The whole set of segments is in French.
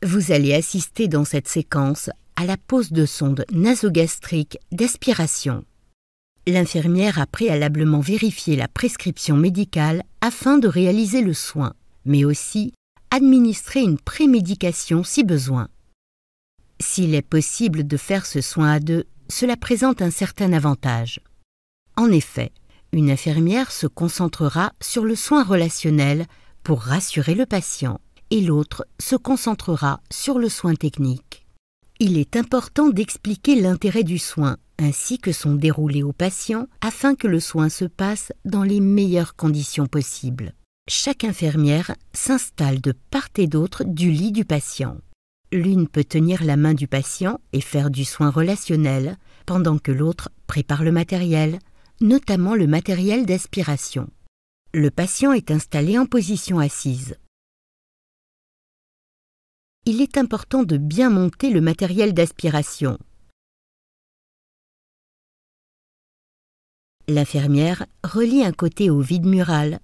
Vous allez assister dans cette séquence à la pose de sonde nasogastrique d'aspiration. L'infirmière a préalablement vérifié la prescription médicale afin de réaliser le soin, mais aussi administrer une prémédication si besoin. S'il est possible de faire ce soin à deux, cela présente un certain avantage. En effet, une infirmière se concentrera sur le soin relationnel pour rassurer le patient et l'autre se concentrera sur le soin technique. Il est important d'expliquer l'intérêt du soin ainsi que son déroulé au patient afin que le soin se passe dans les meilleures conditions possibles. Chaque infirmière s'installe de part et d'autre du lit du patient. L'une peut tenir la main du patient et faire du soin relationnel, pendant que l'autre prépare le matériel, notamment le matériel d'aspiration. Le patient est installé en position assise. Il est important de bien monter le matériel d'aspiration. L'infirmière relie un côté au vide mural.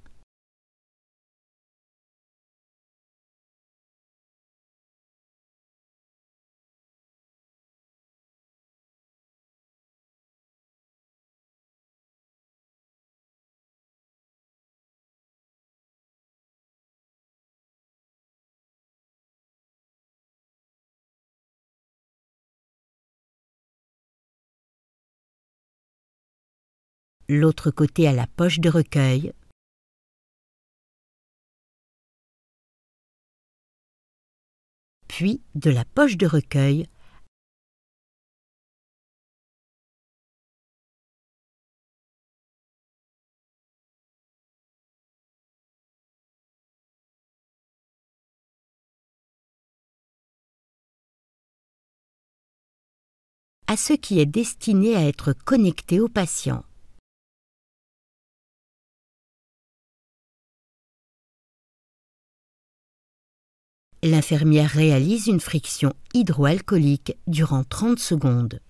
L'autre côté à la poche de recueil. Puis, de la poche de recueil, à ce qui est destiné à être connecté au patient. L'infirmière réalise une friction hydroalcoolique durant 30 secondes.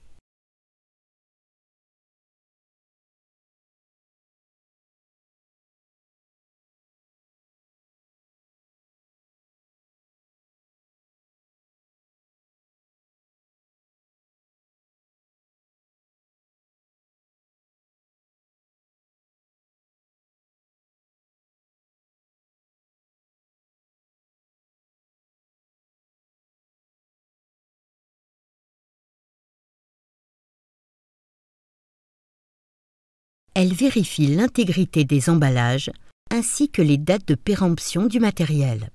Elle vérifie l'intégrité des emballages ainsi que les dates de péremption du matériel.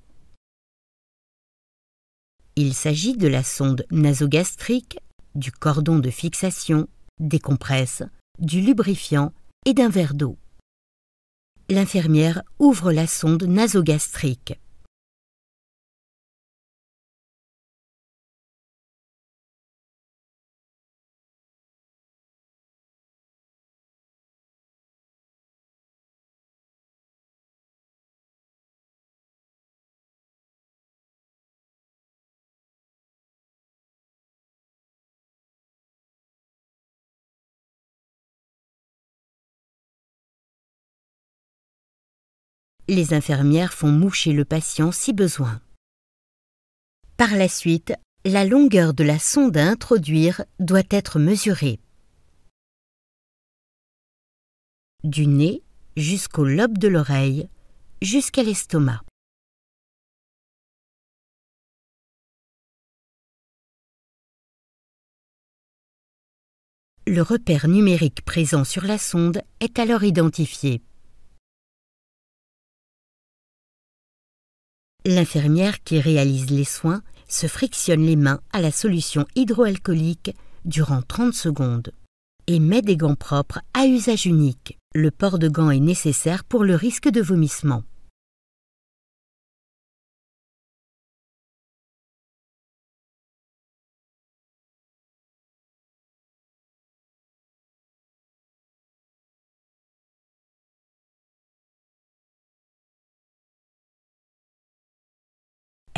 Il s'agit de la sonde nasogastrique, du cordon de fixation, des compresses, du lubrifiant et d'un verre d'eau. L'infirmière ouvre la sonde nasogastrique. Les infirmières font moucher le patient si besoin. Par la suite, la longueur de la sonde à introduire doit être mesurée. Du nez jusqu'au lobe de l'oreille, jusqu'à l'estomac. Le repère numérique présent sur la sonde est alors identifié. L'infirmière qui réalise les soins se frictionne les mains à la solution hydroalcoolique durant 30 secondes et met des gants propres à usage unique. Le port de gants est nécessaire pour le risque de vomissement.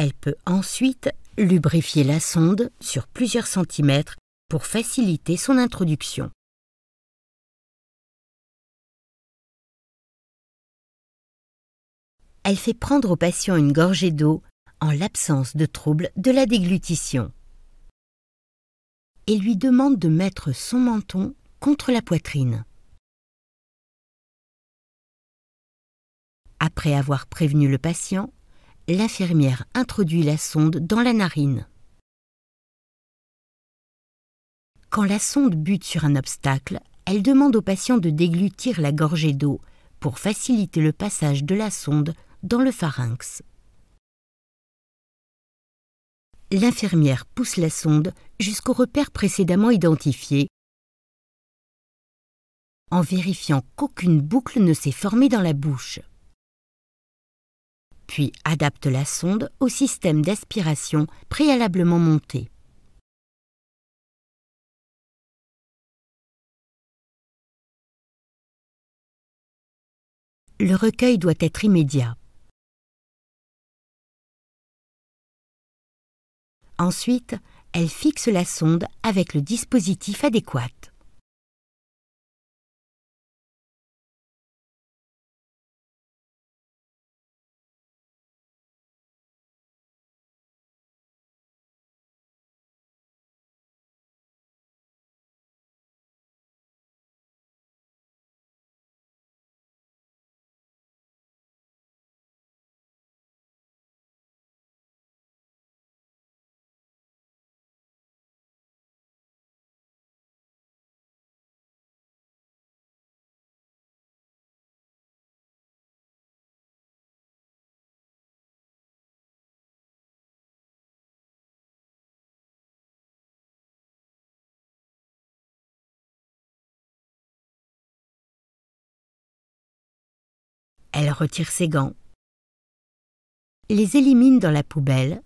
Elle peut ensuite lubrifier la sonde sur plusieurs centimètres pour faciliter son introduction. Elle fait prendre au patient une gorgée d'eau en l'absence de troubles de la déglutition, et lui demande de mettre son menton contre la poitrine. Après avoir prévenu le patient, l'infirmière introduit la sonde dans la narine. Quand la sonde bute sur un obstacle, elle demande au patient de déglutir la gorgée d'eau pour faciliter le passage de la sonde dans le pharynx. L'infirmière pousse la sonde jusqu'au repère précédemment identifié en vérifiant qu'aucune boucle ne s'est formée dans la bouche. Puis adapte la sonde au système d'aspiration préalablement monté. Le recueil doit être immédiat. Ensuite, elle fixe la sonde avec le dispositif adéquat. Elle retire ses gants, les élimine dans la poubelle,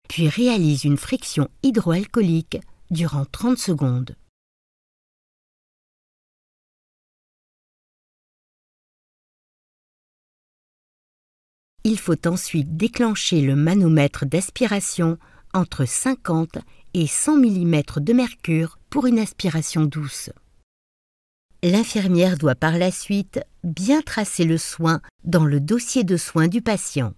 puis réalise une friction hydroalcoolique durant 30 secondes. Il faut ensuite déclencher le manomètre d'aspiration entre 50 et 100 mm de mercure pour une aspiration douce. L'infirmière doit par la suite bien tracer le soin dans le dossier de soins du patient.